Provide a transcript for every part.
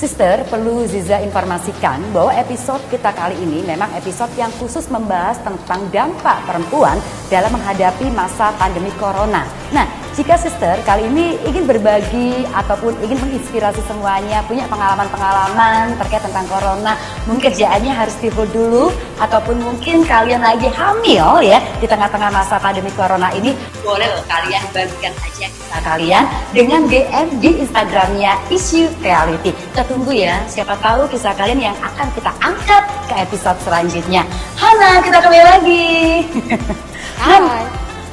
Sister, perlu Ziza informasikan bahwa episode kita kali ini memang episode yang khusus membahas tentang dampak perempuan dalam menghadapi masa pandemi corona. Nah, jika Sister kali ini ingin berbagi ataupun ingin menginspirasi semuanya, punya pengalaman-pengalaman terkait tentang corona, mungkin kerjaannya harus di-hold dulu, ataupun mungkin kalian lagi hamil ya di tengah-tengah masa pandemi corona ini, boleh loh kalian bagikan aja kisah kalian dengan DM di Instagramnya Issue Reality. Kita tunggu ya, siapa tahu kisah kalian yang akan kita angkat ke episode selanjutnya. Hana, kita kembali lagi. Hai.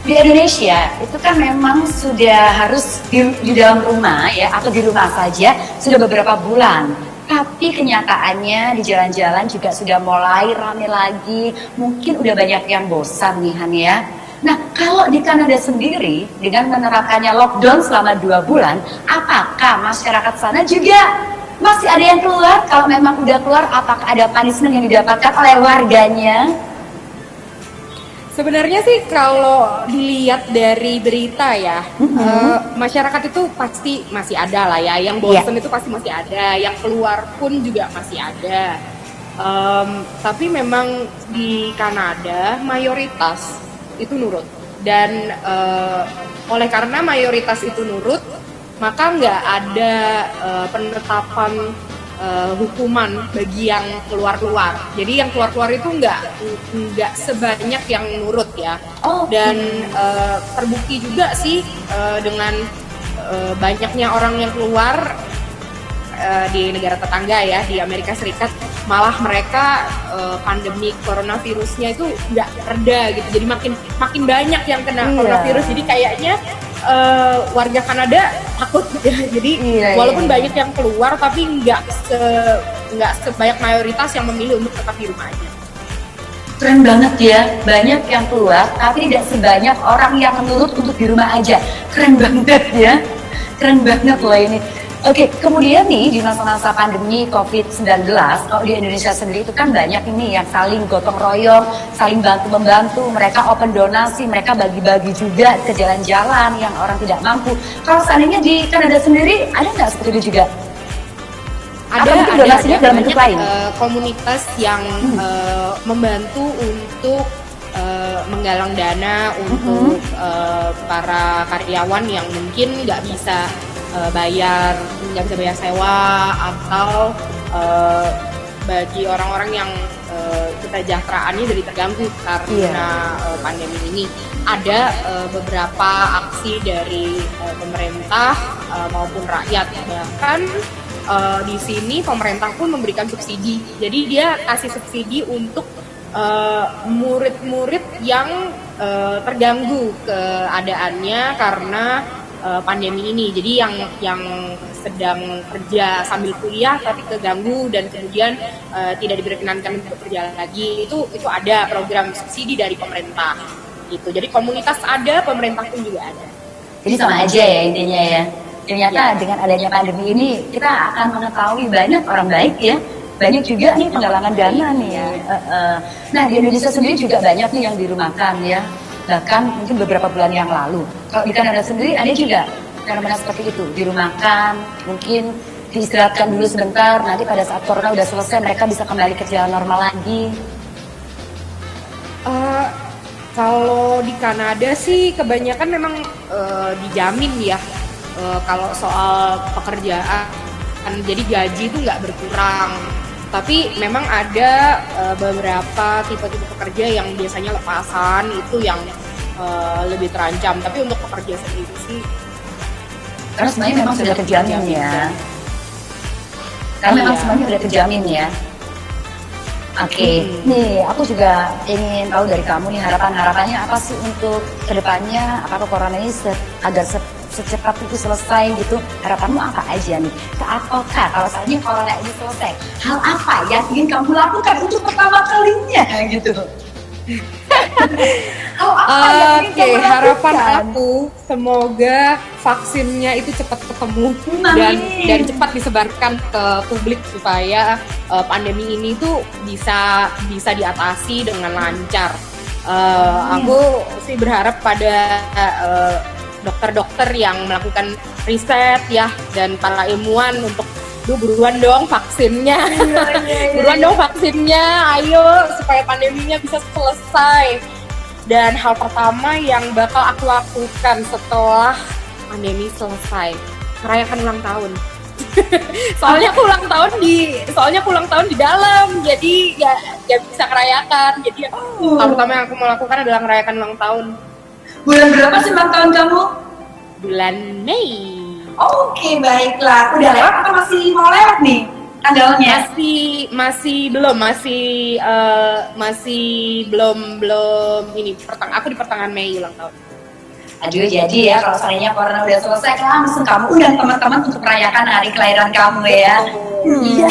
Di Indonesia itu kan memang sudah harus di dalam rumah ya, atau di rumah saja sudah beberapa bulan. Tapi kenyataannya di jalan-jalan juga sudah mulai rame lagi. Mungkin udah banyak yang bosan nih Han ya. Nah, kalau di Kanada sendiri dengan menerapkannya lockdown selama 2 bulan, apakah masyarakat sana juga masih ada yang keluar? Kalau memang udah keluar, apakah ada punishment yang didapatkan oleh warganya? Sebenarnya sih kalau dilihat dari berita ya, masyarakat itu pasti masih ada lah ya. Yang bosen itu pasti masih ada, yang keluar pun juga masih ada. Tapi memang di Kanada mayoritas itu nurut. Dan oleh karena mayoritas itu nurut, maka nggak ada penetapan hukuman bagi yang keluar-keluar. Jadi yang keluar-keluar itu nggak sebanyak yang nurut ya. Dan terbukti juga sih dengan banyaknya orang yang keluar di negara tetangga ya, di Amerika Serikat, malah mereka pandemi coronavirusnya itu nggak reda gitu. Jadi makin banyak yang kena coronavirus. Jadi kayaknya warga Kanada takut ya. Jadi walaupun banyak yang keluar, tapi nggak sebanyak mayoritas yang memilih untuk tetap di rumah aja. Keren banget ya, banyak yang keluar tapi tidak sebanyak orang yang menurut untuk di rumah aja. Keren banget ya, keren banget loh ini. Oke, kemudian nih di masa-masa pandemi COVID-19, kalau di Indonesia sendiri itu kan banyak ini yang saling gotong royong, saling bantu-membantu, mereka open donasi, mereka bagi-bagi juga ke jalan-jalan yang orang tidak mampu. Kalau seandainya di Kanada sendiri, ada nggak seperti itu juga? Ada donasinya dalam bentuk lain? Komunitas yang membantu untuk menggalang dana untuk para karyawan yang mungkin nggak bisa bayar sewa, atau bagi orang-orang yang kesejahteraannya jadi terganggu karena pandemi ini. Ada beberapa aksi dari pemerintah maupun rakyat. Bahkan di sini pemerintah pun memberikan subsidi. Jadi dia kasih subsidi untuk murid-murid yang terganggu keadaannya karena pandemi ini. Jadi yang sedang kerja sambil kuliah tapi keganggu dan kemudian tidak diperkenankan untuk berjalan lagi, itu ada program subsidi dari pemerintah gitu. Jadi komunitas ada, pemerintah pun juga ada. Jadi sama aja ya intinya ya. Ternyata dengan adanya pandemi ini kita akan mengetahui banyak orang baik ya. Banyak juga nih penggalangan dana nih ya. Nah, di Indonesia sendiri juga banyak nih yang dirumahkan ya. Bahkan mungkin beberapa bulan yang lalu. Kalau di Kanada sendiri ada juga fenomena seperti itu, dirumahkan, mungkin diistirahatkan dulu sebentar, nanti pada saat corona udah selesai mereka bisa kembali ke jalan normal lagi. Kalau di Kanada sih kebanyakan memang dijamin ya. Kalau soal pekerjaan, jadi gaji itu nggak berkurang. Tapi memang ada beberapa tipe-tipe pekerja yang biasanya lepasan, itu yang lebih terancam. Tapi untuk pekerja sendiri sih, karena sebenarnya memang sudah terjamin ya. Karena memang semuanya sudah terjamin ya. Oke, nih aku juga ingin tahu dari kamu nih harapannya apa sih untuk kedepannya? Apakah corona ini agar secepat itu selesai gitu? Harapanmu apa aja nih? Apakah kalau saja corona ini selesai, hal apa yang ingin kamu lakukan untuk pertama kalinya gitu? Oke, harapan aku semoga vaksinnya itu cepat ketemu dan cepat disebarkan ke publik supaya pandemi ini tuh bisa diatasi dengan lancar. Aku sih berharap pada dokter-dokter yang melakukan riset ya dan para ilmuwan untuk duh buruan dong vaksinnya, buruan dong vaksinnya, ayo supaya pandeminya bisa selesai. Dan hal pertama yang bakal aku lakukan setelah pandemi selesai, merayakan ulang tahun. soalnya aku ulang tahun di dalam, jadi ya bisa merayakan. Jadi hal pertama yang aku mau lakukan adalah merayakan ulang tahun. Bulan berapa sih ulang tahun kamu? Bulan Mei. Oke, baiklah. Udah lewat atau masih mau lewat nih tanggalnya? Masih belum ini. Aku di pertengahan Mei ulang tahun. Aduh, jadi ya kalau seandainya corona udah selesai, langsung kamu undang teman-teman untuk merayakan hari kelahiran kamu ya. Iya,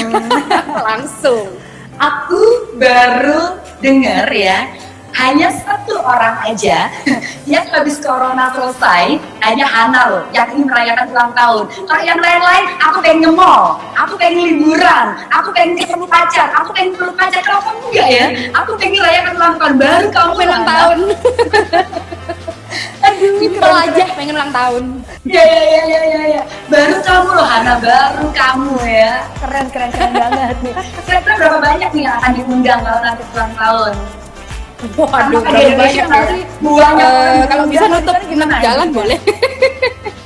langsung. Aku baru dengar ya, hanya satu orang aja yang habis corona selesai, hanya Hana loh, yang ingin merayakan ulang tahun. Kalau yang lain-lain, aku pengen nge-mall, aku pengen liburan, aku pengen ketemu pacar, aku pengen peluk pacar. Kalau kamu enggak ya, aku pengen merayakan ulang tahun. Baru kamu Ulang tahun. Aduh, Simpel aja, pengen ulang tahun. Ya. Baru kamu loh Hana, baru kamu ya. Keren banget nih. Kira-kira berapa banyak nih yang akan diundang kalau nanti ulang tahun? Waduh, Sama kayak berapa Indonesia banyak nggak ya? sih? Buahnya Kalau bisa nutup jalan boleh.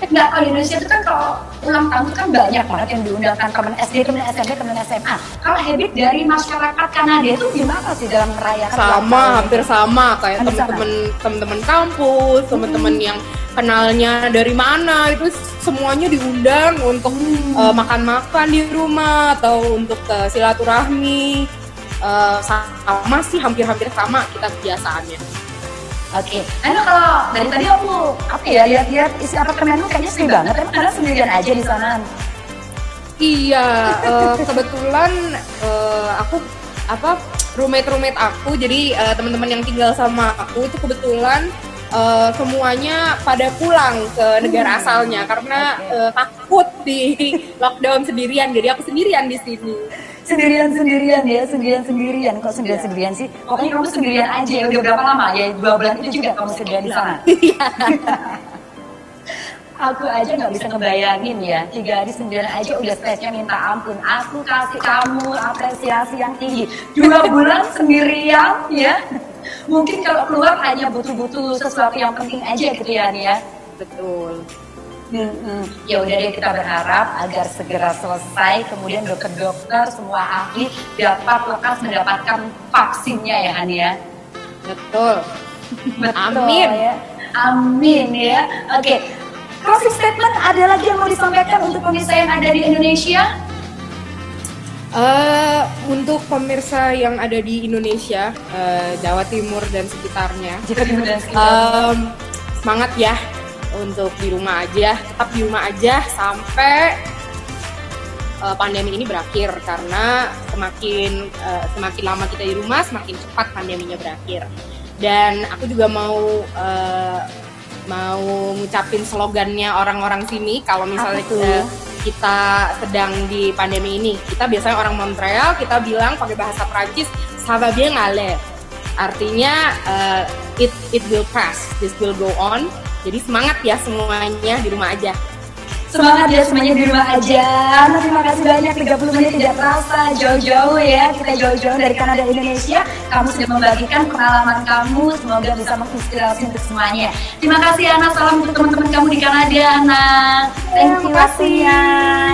Enggak, kalau di Indonesia itu kan kalau ulang tahun itu kan banyak banget yang diundangkan teman SD, teman SMP, teman SMA. Kalau habit dari masyarakat Kanada itu gimana sih dalam merayakan ulang Sama, tahun? hampir sama kayak Hampir sama. teman-teman kampus, teman-teman yang kenalnya dari mana itu semuanya diundang untuk makan-makan di rumah atau untuk silaturahmi. Sama sih, hampir sama kita kebiasaannya. Oke, karena kalau dari tadi aku lihat-lihat isi apartemenmu kayaknya sepi banget. Emang kalian sendirian aja di sana? Iya, kebetulan aku roommate aku, jadi teman-teman yang tinggal sama aku itu kebetulan semuanya pada pulang ke negara asalnya karena takut di lockdown sendirian, jadi aku sendirian di sini. Sendirian kok sendirian sih, pokoknya kamu sendirian aja. Udah berapa lama ya, 2 bulan itu juga kamu sendirian di sana? Aku aja nggak bisa ngebayangin ya, 3 hari sendirian aja udah stresnya minta ampun. Aku kasih kamu apresiasi yang tinggi. 2 bulan sendirian ya, mungkin kalau keluar hanya butuh sesuatu yang penting aja gitu ya nih ya. Betul. Ya udah deh, kita berharap agar segera selesai, kemudian dokter-dokter semua ahli dapat lekas mendapatkan vaksinnya ya Han ya. Betul. Betul, Amin. Ya. Amin ya. Oke. Closing statement ada lagi yang mau disampaikan untuk pemirsa yang ada di Indonesia? Untuk pemirsa yang ada di Indonesia, Jawa Timur dan sekitarnya, semangat ya untuk di rumah aja, tetap di rumah aja sampai pandemi ini berakhir, karena semakin lama kita di rumah semakin cepat pandeminya berakhir. Dan aku juga mau ngucapin slogannya orang-orang sini kalau misalnya kita sedang di pandemi ini. Kita biasanya orang Montreal, kita bilang pakai bahasa Prancis, ça va bien aller. Artinya it will pass, this will go on. Jadi semangat ya semuanya di rumah aja. Semangat ya semuanya di rumah aja. Nah, terima kasih banyak, 30 menit tidak terasa, jauh-jauh ya. Kita jauh-jauh dari Kanada Indonesia. Kamu sudah membagikan pengalaman kamu, semoga bisa menginspirasi untuk semuanya. Terima kasih Ana, salam untuk teman-teman kamu di Kanada Ana. Thank you waktunya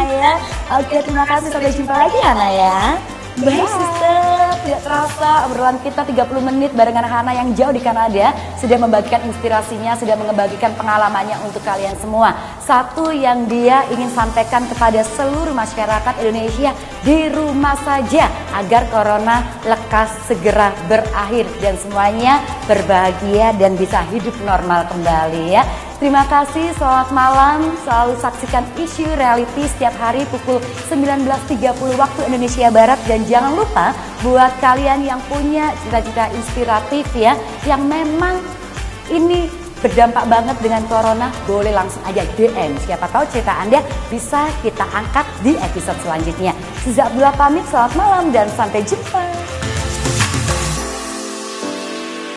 ya. Oke, terima kasih, sampai jumpa lagi Ana ya. Baik sister, tidak terasa obrolan kita 30 menit barengan Hana yang jauh di Kanada sudah membagikan inspirasinya, sudah membagikan pengalamannya untuk kalian semua. Satu yang dia ingin sampaikan kepada seluruh masyarakat Indonesia, di rumah saja agar corona lekas segera berakhir dan semuanya berbahagia dan bisa hidup normal kembali ya. Terima kasih, selamat malam. Selalu saksikan isu reality setiap hari pukul 19.30 waktu Indonesia Barat. Dan jangan lupa buat kalian yang punya cita-cita inspiratif ya, yang memang ini berdampak banget dengan corona, boleh langsung aja DM. Siapa tahu cerita Anda bisa kita angkat di episode selanjutnya. Siza Abdullah pamit, selamat malam dan sampai jumpa.